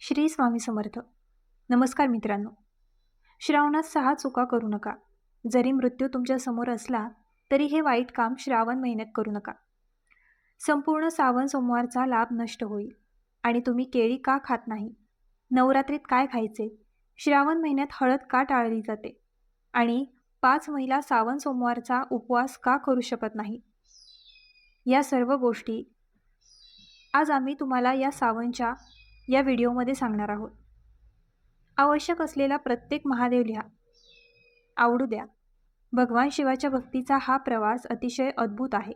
श्री स्वामी समर्थ. नमस्कार मित्रांनो. श्रावणात 6 चुका करू नका. जरी मृत्यू तुमच्या समोर असला तरी हे वाईट काम श्रावण महिन्यात करू नका. संपूर्ण श्रावण सोमवारचा लाभ नष्ट होईल. आणि तुम्ही केळी का खात नाही, नवरात्रीत काय खायचे, श्रावण महिन्यात हळद का टाळली जाते आणि 5 महिला श्रावण सोमवारचा उपवास का करू शकत नाही, या सर्व गोष्टी आज आम्ही तुम्हाला या श्रावणच्या या व्हिडिओमध्ये सांगणार आहोत. आवश्यक असलेला प्रत्येक महादेव लिहा, आवडू द्या. भगवान शिवाच्या भक्तीचा हा प्रवास अतिशय अद्भुत आहे.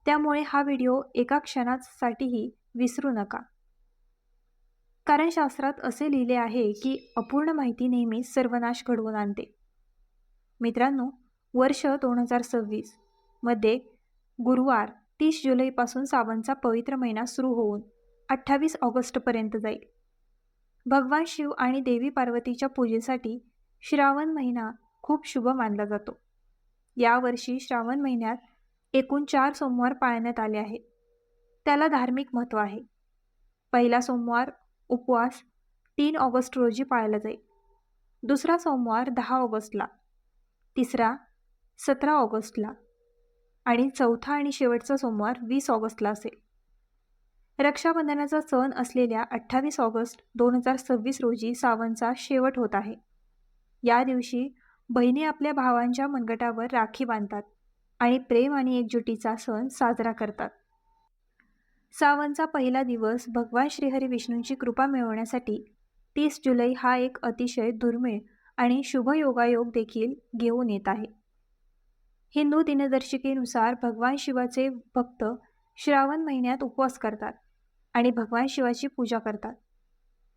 त्यामुळे हा व्हिडिओ एका क्षणासाठीही विसरू नका. कारण शास्त्रात असे लिहिले आहे की अपूर्ण माहिती नेहमीच सर्वनाश घडवून आणते. मित्रांनो, वर्ष 2026 मध्ये गुरुवार 30 जुलैपासून श्रावणचा पवित्र महिना सुरू होऊन 28 ऑगस्टपर्यंत जाईल. भगवान शिव आणि देवी पार्वतीच्या पूजेसाठी श्रावण महिना खूप शुभ मानला जातो. यावर्षी श्रावण महिन्यात एकूण 4 सोमवार पाळण्यात आले आहेत. त्याला धार्मिक महत्त्व आहे. पहिला सोमवार उपवास 3 ऑगस्ट रोजी पाळला जाईल. दुसरा सोमवार 10 ऑगस्टला, तिसरा 17 ऑगस्टला आणि चौथा आणि शेवटचा सोमवार 20 ऑगस्टला असेल. रक्षाबंधनाचा सण असलेल्या 28 ऑगस्ट 2026 रोजी श्रावणचा शेवट होत आहे. या दिवशी बहिणी आपल्या भावांच्या मनगटावर राखी बांधतात आणि प्रेम आणि एकजुटीचा सण साजरा करतात. श्रावणचा पहिला दिवस भगवान श्रीहरी विष्णूंची कृपा मिळवण्यासाठी 30 जुलै हा एक अतिशय दुर्मिळ आणि शुभ योगायोग देखील घेऊन येत आहे. हिंदू दिनदर्शिकेनुसार भगवान शिवाचे भक्त श्रावण महिन्यात उपवास करतात आणि भगवान शिवाची पूजा करतात.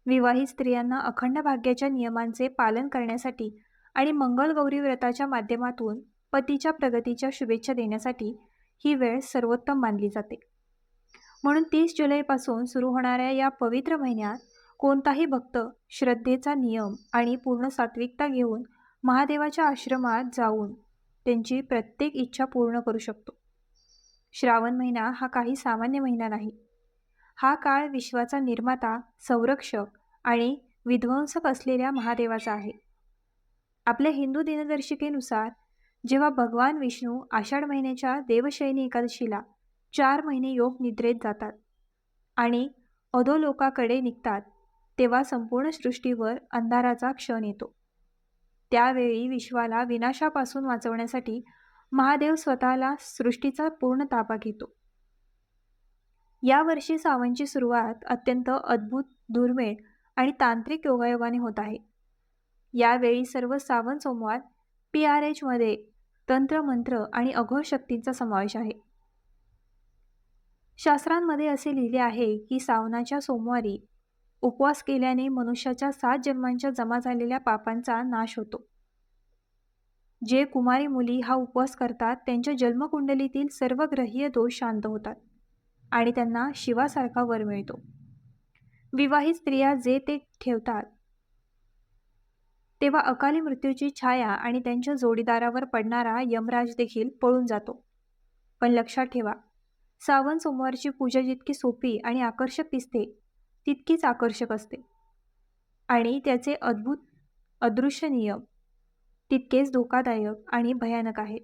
विवाहित स्त्रियांना अखंड भाग्याच्या नियमांचे पालन करण्यासाठी आणि मंगलगौरी व्रताच्या माध्यमातून पतीच्या प्रगतीच्या शुभेच्छा देण्यासाठी ही वेळ सर्वोत्तम मानली जाते. म्हणून 30 जुलैपासून सुरू होणाऱ्या या पवित्र महिन्यात कोणताही भक्त श्रद्धेचा नियम आणि पूर्ण सात्विकता घेऊन महादेवाच्या आश्रमात जाऊन त्यांची प्रत्येक इच्छा पूर्ण करू शकतो. श्रावण महिना हा काही सामान्य महिना नाही. हा काळ विश्वाचा निर्माता, संरक्षक आणि विध्वंसक असलेल्या महादेवाचा आहे. आपल्या हिंदू दिनदर्शिकेनुसार जेव्हा भगवान विष्णू आषाढ महिन्याच्या देवशयनी एकादशीला 4 महिने योग निद्रेत जातात आणि अधोलोकाकडे निघतात, तेव्हा संपूर्ण सृष्टीवर अंधाराचा क्षण येतो. त्यावेळी विश्वाला विनाशापासून वाचवण्यासाठी महादेव स्वतःला सृष्टीचा पूर्ण ताबा घेतो. यावर्षी श्रावणची सुरुवात अत्यंत अद्भुत, दुर्मिळ आणि तांत्रिक योगायोगाने होत आहे. यावेळी सर्व श्रावण सोमवार PRH मध्ये तंत्र, मंत्र आणि अघोर शक्तींचा समावेश आहे. शास्त्रांमध्ये असे लिहिले आहे की श्रावणाच्या सोमवारी उपवास केल्याने मनुष्याच्या 7 जन्मांच्या जमा झालेल्या पापांचा नाश होतो. जे कुमारी मुली हा उपवास करतात त्यांच्या जन्मकुंडलीतील सर्व ग्रहीय दोष शांत होतात आणि त्यांना शिवासारखा वर मिळतो. विवाहित स्त्रिया जे ते ठेवतात तेव्हा अकाली मृत्यूची छाया आणि त्यांच्या जोडीदारावर पडणारा यमराज देखील पळून जातो. पण लक्षात ठेवा, श्रावण सोमवारची पूजा जितकी सोपी आणि आकर्षक दिसते तितकीच आकर्षक असते आणि त्याचे अद्भुत अदृश्य नियम तितकेच धोकादायक आणि भयानक आहेत.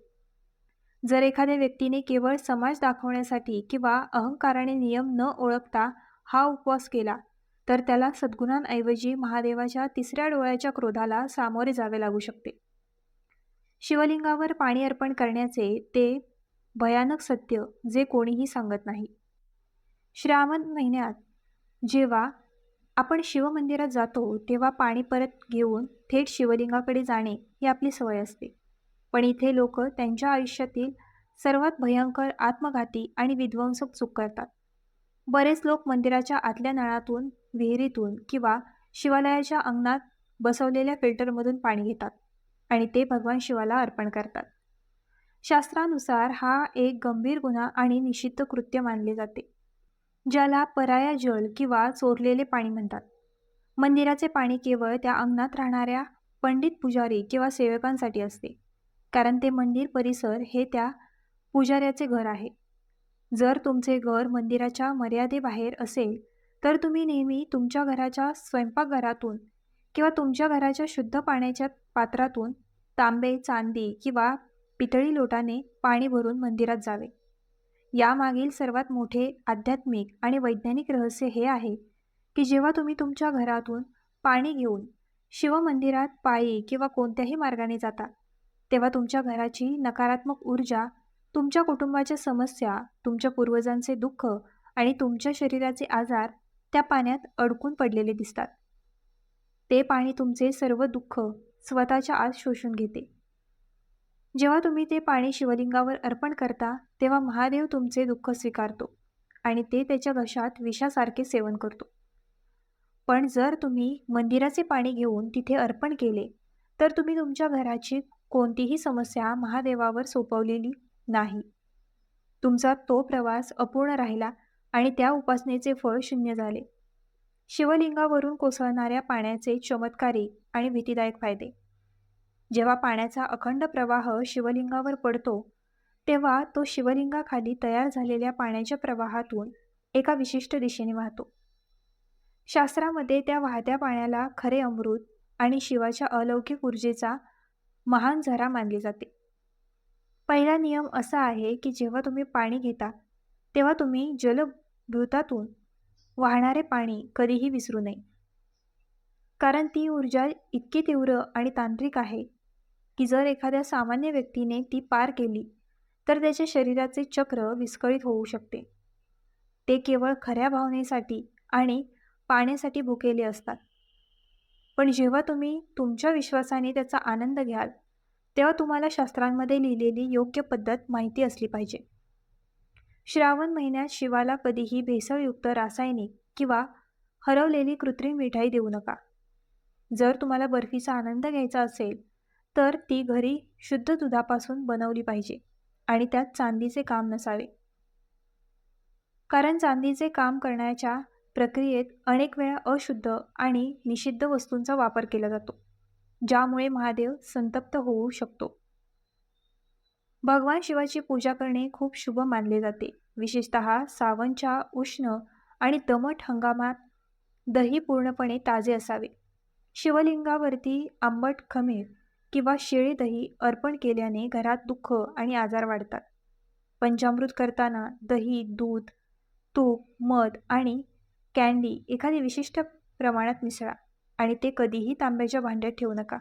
जर एखाद्या व्यक्तीने केवळ समाज दाखवण्यासाठी किंवा अहंकाराने नियम न ओळखता हा उपवास केला तर त्याला सद्गुणांऐवजी महादेवाच्या 3ऱ्या डोळ्याच्या क्रोधाला सामोरे जावे लागू शकते. शिवलिंगावर पाणी अर्पण करण्याचे ते भयानक सत्य जे कोणीही सांगत नाही. श्रावण महिन्यात जेव्हा आपण शिवमंदिरात जातो तेव्हा पाणी परत घेऊन थेट शिवलिंगाकडे जाणे ही आपली सवय असते. पण इथे लोक त्यांच्या आयुष्यातील सर्वात भयंकर, आत्मघाती आणि विध्वंसक चूक करतात. बरेच लोक मंदिराच्या आतल्या नळातून, विहिरीतून किंवा शिवालयाच्या अंगणात बसवलेल्या फिल्टरमधून पाणी घेतात आणि ते भगवान शिवाला अर्पण करतात. शास्त्रानुसार हा एक गंभीर गुन्हा आणि निषिद्ध कृत्य मानले जाते, ज्याला पराया जल किंवा चोरलेले पाणी म्हणतात. मंदिराचे पाणी केवळ त्या अंगणात राहणाऱ्या पंडित, पुजारी किंवा सेवकांसाठी असते, कारण ते मंदिर परिसर हे त्या पुजाऱ्याचे घर आहे. जर तुमचे घर मंदिराच्या मर्यादेबाहेर असेल तर तुम्ही नेहमी तुमच्या घराच्या स्वयंपाकघरातून किंवा तुमच्या घराच्या शुद्ध पाण्याच्या पात्रातून तांबे, चांदी किंवा पितळी लोटाने पाणी भरून मंदिरात जावे. यामागील सर्वात मोठे आध्यात्मिक आणि वैज्ञानिक रहस्य हे आहे की जेव्हा तुम्ही तुमच्या घरातून पाणी घेऊन शिवमंदिरात पायी किंवा कोणत्याही मार्गाने जाता, तेव्हा तुमच्या घराची नकारात्मक ऊर्जा, तुमच्या कुटुंबाच्या समस्या, तुमच्या पूर्वजांचे दुःख आणि तुमच्या शरीराचे आजार त्या पाण्यात अडकून पडलेले दिसतात. ते पाणी तुमचे सर्व दुःख स्वतःच्या आत शोषून घेते. जेव्हा तुम्ही ते पाणी शिवलिंगावर अर्पण करता, तेव्हा महादेव तुमचे दुःख स्वीकारतो आणि ते त्याच्या घशात विषासारखे सेवन करतो. पण जर तुम्ही मंदिराचे पाणी घेऊन तिथे अर्पण केले, तर तुम्ही तुमच्या घराची कोणतीही समस्या महादेवावर सोपवलेली नाही. तुमचा तो प्रवास अपूर्ण राहिला आणि त्या उपासनेचे फळ शून्य झाले. शिवलिंगावरून कोसळणाऱ्या पाण्याचे चमत्कारिक आणि भीतीदायक फायदे. जेव्हा पाण्याचा अखंड प्रवाह शिवलिंगावर पडतो, तेव्हा तो शिवलिंगाखाली तयार झालेल्या पाण्याच्या प्रवाहातून एका विशिष्ट दिशेने वाहतो. शास्त्रामध्ये त्या वाहत्या पाण्याला खरे अमृत आणि शिवाच्या अलौकिक ऊर्जेचा महान झरा मानले जाते. पहिला नियम असा आहे की जेव्हा तुम्ही पाणी घेता, तेव्हा तुम्ही जलभूतातून वाहणारे पाणी कधीही विसरू नये. कारण ती ऊर्जा इतकी तीव्र आणि तांत्रिक आहे की जर एखाद्या सामान्य व्यक्तीने ती पार केली, तर त्याच्या शरीराचे चक्र विस्कळीत होऊ शकते. ते केवळ खऱ्या भावनेसाठी आणि पाण्यासाठी भुकेले असतात. पण जेव्हा तुम्ही तुमच्या विश्वासाने त्याचा आनंद घ्याल, तेव्हा तुम्हाला शास्त्रांमध्ये लिहिलेली योग्य पद्धत माहिती असली पाहिजे. श्रावण महिन्यात शिवाला कधीही भेसळयुक्त रासायनिक किंवा हरवलेली कृत्रिम मिठाई देऊ नका. जर तुम्हाला बर्फीचा आनंद घ्यायचा असेल, तर ती घरी शुद्ध दुधापासून बनवली पाहिजे आणि त्यात चांदीचे काम नसावे. कारण चांदीचे काम करण्याच्या प्रक्रियेत अनेक वेळा अशुद्ध आणि निषिद्ध वस्तूंचा वापर केला जातो, ज्यामुळे महादेव संतप्त होऊ शकतो. भगवान शिवाची पूजा करणे खूप शुभ मानले जाते. विशेषतः सावनच्या उष्ण आणि दमट हंगामात दही पूर्णपणे ताजे असावे. शिवलिंगावरती आंबट खमीर किंवा शिळे दही अर्पण केल्याने घरात दुःख आणि आजार वाढतात. पंचामृत करताना दही, दूध, तूप, मध आणि कँडी एखादी विशिष्ट प्रमाणात मिसळा आणि ते कधीही तांब्याच्या भांड्यात ठेवू नका.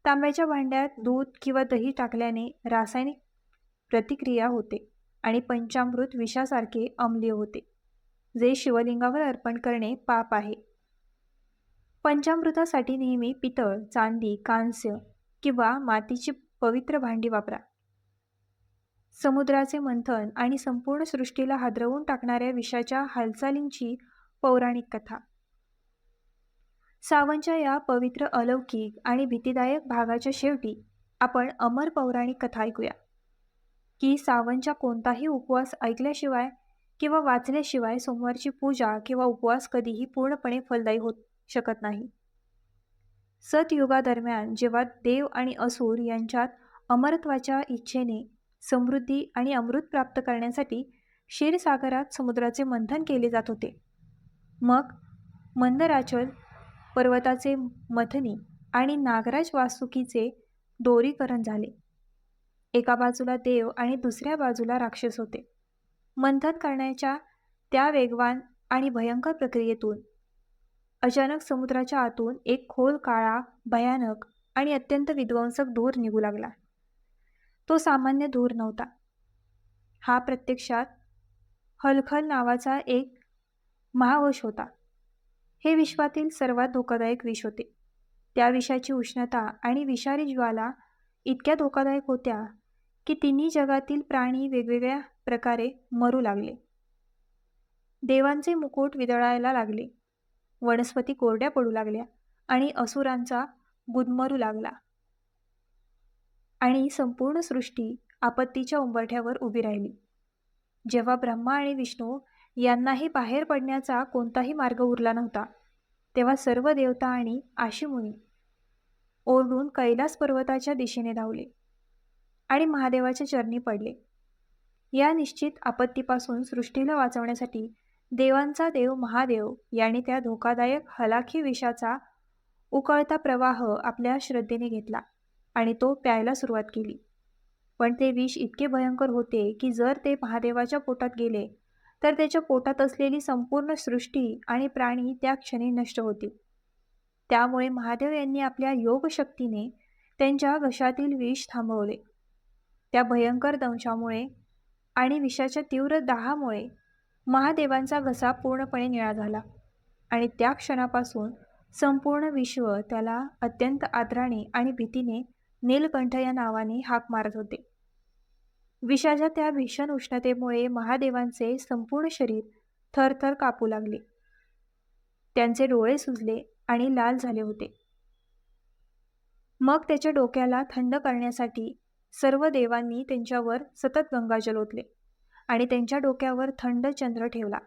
तांब्याच्या भांड्यात दूध किंवा दही टाकल्याने रासायनिक प्रतिक्रिया होते आणि पंचामृत विषासारखे अम्लीय होते, जे शिवलिंगावर अर्पण करणे पाप आहे. पंचामृतासाठी नेहमी पितळ, चांदी, कांस्य किंवा मातीची पवित्र भांडी वापरा. समुद्राचे मंथन आणि संपूर्ण सृष्टीला हादरवून टाकणाऱ्या विषाच्या हालचालींची पौराणिक कथा. सावनच्या या पवित्र, अलौकिक आणि भीतीदायक भागाच्या शेवटी आपण अमर पौराणिक कथा ऐकूया की सावनच्या कोणताही उपवास ऐकल्याशिवाय किंवा वाचल्याशिवाय सोमवारची पूजा किंवा उपवास कधीही पूर्णपणे फलदायी होऊ शकत नाही. सतयुगादरम्यान जेव्हा देव आणि असुर यांच्यात अमरत्वाच्या इच्छेने समृद्धी आणि अमृत प्राप्त करण्यासाठी क्षीरसागरात समुद्राचे मंथन केले जात होते, मग मंदराचल पर्वताचे मथनी आणि नागराज वासुकीचे दोरीकरण झाले. एका बाजूला देव आणि दुसऱ्या बाजूला राक्षस होते. मंथन करण्याच्या त्या वेगवान आणि भयंकर प्रक्रियेतून अचानक समुद्राच्या आतून एक खोल, काळा, भयानक आणि अत्यंत विध्वंसक धूर निघू लागला. तो सामान्य धूर नव्हता. हा प्रत्यक्षात हलखल नावाचा एक महावश होता. हे विश्वातील सर्वात धोकादायक विष होते. त्या विषाची उष्णता आणि विषारी ज्वाला इतक्या धोकादायक होत्या की तिन्ही जगातील प्राणी वेगवेगळ्या प्रकारे मरू लागले. देवांचे मुकुट विदळायला लागले, वनस्पती कोरड्या पडू लागल्या आणि असुरांचा गुदमरू लागला आणि संपूर्ण सृष्टी आपत्तीच्या उंबरठ्यावर उभी राहिली. जेव्हा ब्रह्मा आणि विष्णू यांनाही बाहेर पडण्याचा कोणताही मार्ग उरला नव्हता, तेव्हा सर्व देवता आणि आशिमुनी ओरडून कैलास पर्वताच्या दिशेने धावले आणि महादेवाच्या चरणी पडले. या निश्चित आपत्तीपासून सृष्टीला वाचवण्यासाठी देवांचा देव महादेव याने त्या धोकादायक हलाखी विषाचा उकळता प्रवाह आपल्या श्रद्धेने घेतला आणि तो प्यायला सुरुवात केली. पण ते विष इतके भयंकर होते की जर ते महादेवाच्या पोटात गेले तर त्याच्या पोटात असलेली संपूर्ण सृष्टी आणि प्राणी त्या क्षणी नष्ट होतील. त्यामुळे महादेव यांनी आपल्या योगशक्तीने त्यांच्या घशातील विष थांबवले. त्या भयंकर दंशामुळे आणि विषाच्या तीव्र दाहामुळे महादेवांचा घसा पूर्णपणे निळा झाला आणि त्या क्षणापासून संपूर्ण विश्व त्याला अत्यंत आदराने आणि भीतीने नीलकंठ या नावाने हाक मारत होते. विषाच्या त्या भीषण उष्णतेमुळे महादेवांचे संपूर्ण शरीर थरथर कापू लागले. त्यांचे डोळे सुजले आणि लाल झाले होते. मग त्याच्या डोक्याला थंड करण्यासाठी सर्व देवांनी त्यांच्यावर सतत गंगाजल ओतले आणि त्यांच्या डोक्यावर थंड चंद्र ठेवला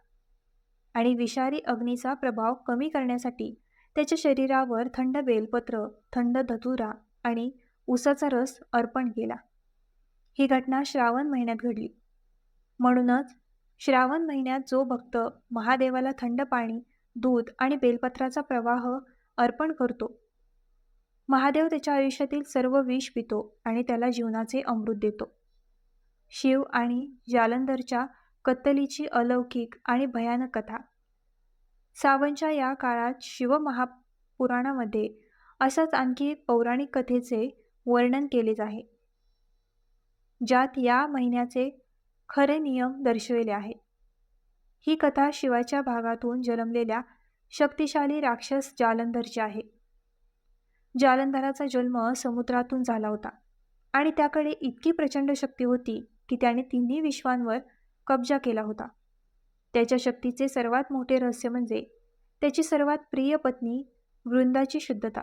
आणि विषारी अग्नीचा प्रभाव कमी करण्यासाठी त्याच्या शरीरावर थंड बेलपत्र, थंड धतुरा आणि उसाचा रस अर्पण केला. ही घटना श्रावण महिन्यात घडली. म्हणूनच श्रावण महिन्यात जो भक्त महादेवाला थंड पाणी, दूध आणि बेलपत्राचा प्रवाह अर्पण करतो, महादेव त्याच्या आयुष्यातील सर्व विष पितो आणि त्याला जीवनाचे अमृत देतो. शिव आणि जालंधरच्या कत्तलीची अलौकिक आणि भयानक कथा. सावनच्या या काळात शिवमहापुराणामध्ये असाच आणखी एक पौराणिक कथेचे वर्णन केलेच आहे, ज्यात या महिन्याचे खरे नियम दर्शविले आहेत. ही कथा शिवाच्या भागातून जन्मलेल्या शक्तिशाली राक्षस जालंधरची आहे. जालंधराचा जन्म समुद्रातून झाला होता आणि त्याकडे इतकी प्रचंड शक्ती होती की त्याने तिन्ही विश्वांवर कब्जा केला होता. त्याच्या शक्तीचे सर्वात मोठे रहस्य म्हणजे त्याची सर्वात प्रिय पत्नी वृंदाची शुद्धता.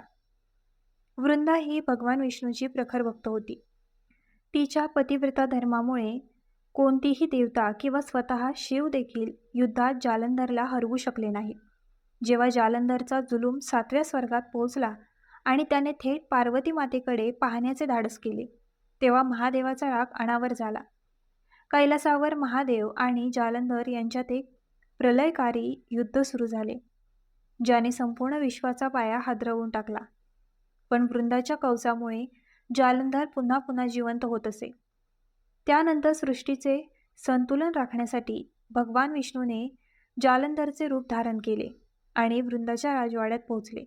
वृंदा ही भगवान विष्णूची प्रखर भक्त होती. तिच्या पतिव्रता धर्मामुळे कोणतीही देवता किंवा स्वतः शिव देखील युद्धात जालंधरला हरवू शकले नाही. जेव्हा जालंधरचा जुलूम 7व्या स्वर्गात पोहोचला आणि त्याने थेट पार्वती मातेकडे पाहण्याचे धाडस केले, तेव्हा महादेवाचा राग अनावर झाला. कैलासावर महादेव आणि जालंधर यांच्यात एक प्रलयकारी युद्ध सुरू झाले, ज्याने संपूर्ण विश्वाचा पाया हादरवून टाकला. पण वृंदाच्या कवचामुळे जालंधर पुन्हा पुन्हा जिवंत होत असे. त्यानंतर सृष्टीचे संतुलन राखण्यासाठी भगवान विष्णूने जालंधरचे रूप धारण केले आणि वृंदाच्या राजवाड्यात पोहोचले.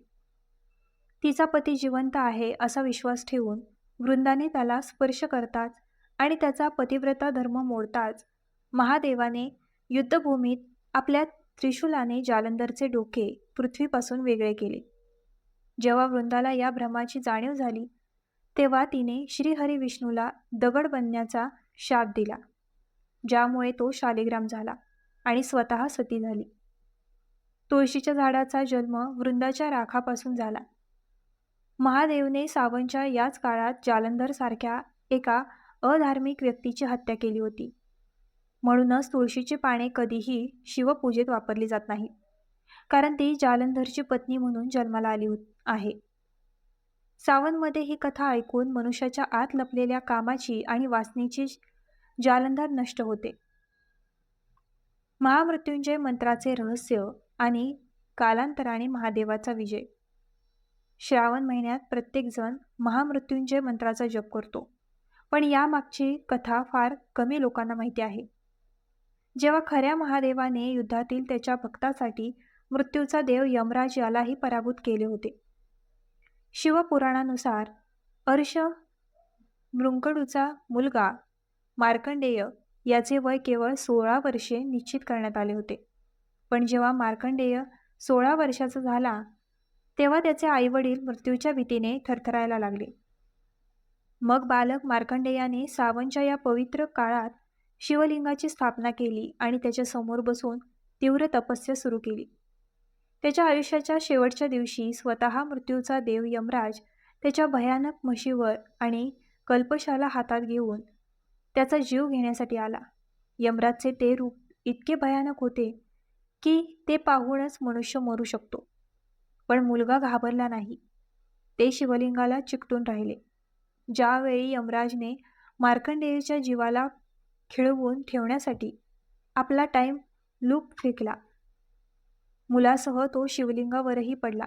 तिचा पती जिवंत आहे असा विश्वास ठेवून वृंदाने त्याला स्पर्श करताच आणि त्याचा पतिव्रता धर्म मोडताच महादेवाने युद्धभूमीत आपल्या त्रिशूलाने जालंधरचे डोके पृथ्वीपासून वेगळे केले. जेव्हा वृंदाला या भ्रमाची जाणीव झाली, तेव्हा तिने श्रीहरी विष्णूला दगड बनण्याचा शाप दिला, ज्यामुळे तो शालिग्राम झाला आणि स्वतः सती झाली. तुळशीच्या झाडाचा जन्म वृंदाच्या राखापासून झाला. महादेवने सावनच्या याच काळात जालंधर सारख्या एका अधार्मिक व्यक्तीची हत्या केली होती. म्हणूनच तुळशीची पाने कधीही शिवपूजेत वापरली जात नाही, कारण ती जालंधरची पत्नी म्हणून जन्माला आली आहे. सावनमध्ये ही कथा ऐकून मनुष्याच्या आत लपलेल्या कामाची आणि वासनेची जालंधर नष्ट होते. महामृत्युंजय मंत्राचे रहस्य आणि कालांतराने महादेवाचा विजय. श्रावण महिन्यात प्रत्येकजण महामृत्युंजय मंत्राचा जप करतो, पण यामागची कथा फार कमी लोकांना माहिती आहे. जेव्हा खऱ्या महादेवाने युद्धातील त्याच्या भक्तासाठी मृत्यूचा देव यमराज यालाही पराभूत केले होते. शिवपुराणानुसार अर्श मृंकडूचा मुलगा मार्कंडेय याचे वय केवळ 16 वर्षे निश्चित करण्यात आले होते. पण जेव्हा मार्कंडेय 16 वर्षाचा झाला, तेव्हा त्याचे आईवडील मृत्यूच्या भीतीने थरथरायला लागले. मग बालक मार्कंडेयाने सावनच्या या पवित्र काळात शिवलिंगाची स्थापना केली आणि त्याच्या समोर बसून तीव्र तपस्या सुरू केली. त्याच्या आयुष्याच्या शेवटच्या दिवशी स्वतः मृत्यूचा देव यमराज त्याच्या भयानक म्हशीवर आणि कल्पशाला हातात घेऊन त्याचा जीव घेण्यासाठी आला. यमराजचे ते रूप इतके भयानक होते की ते पाहूनच मनुष्य मरू शकतो. पण मुलगा घाबरला नाही. ते शिवलिंगाला चिकटून राहिले. ज्यावेळी यमराजने मार्कंडेयच्या जीवाला खिळवून ठेवण्यासाठी आपला टाईम लूप फेकला, मुलासह तो शिवलिंगावरही पडला.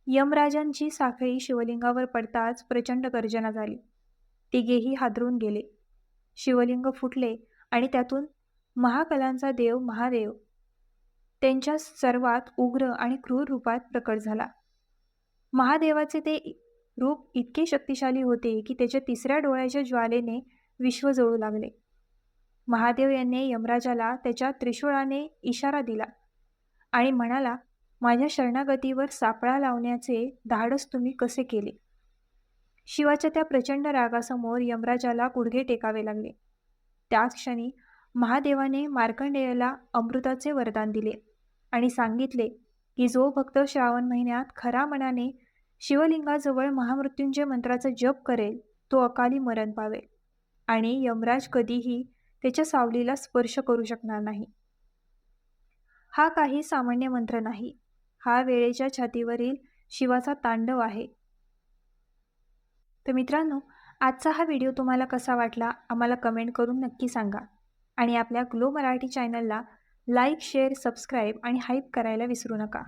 यमराजांची साखळी शिवलिंगावर पडताच प्रचंड गर्जना झाली. तिघेही हादरून गेले. शिवलिंग फुटले आणि त्यातून महाकलांचा देव महादेव त्यांच्या सर्वात उग्र आणि क्रूर रूपात प्रकट झाला. महादेवाचे ते रूप इतके शक्तिशाली होते की त्याच्या तिसऱ्या डोळ्याच्या ज्वालेने विश्व जळू लागले. महादेव यांनी यमराजाला त्याच्या त्रिशूळाने इशारा दिला आणि म्हणाला, माझ्या शरणागतीवर सापळा लावण्याचे धाडस तुम्ही कसे केले? शिवाच्या त्या प्रचंड रागासमोर यमराजाला गुडघे टेकावे लागले. त्याच क्षणी महादेवाने मार्कंडेयाला अमृताचे वरदान दिले आणि सांगितले की जो भक्त श्रावण महिन्यात खरा मनाने शिवलिंगाजवळ महामृत्युंजय मंत्राचा जप करेल तो अकाली मरण पावेल आणि यमराज कधीही त्याच्या सावलीला स्पर्श करू शकणार नाही. हा काही सामान्य मंत्र नाही. हा वेळेच्या छातीवरील शिवाचा तांडव आहे. तर मित्रांनो, आजचा हा व्हिडिओ तुम्हाला कसा वाटला आम्हाला कमेंट करून नक्की सांगा आणि आपल्या ग्लो मराठी चॅनलला लाईक, शेअर, सबस्क्राईब आणि हाईप करायला विसरू नका.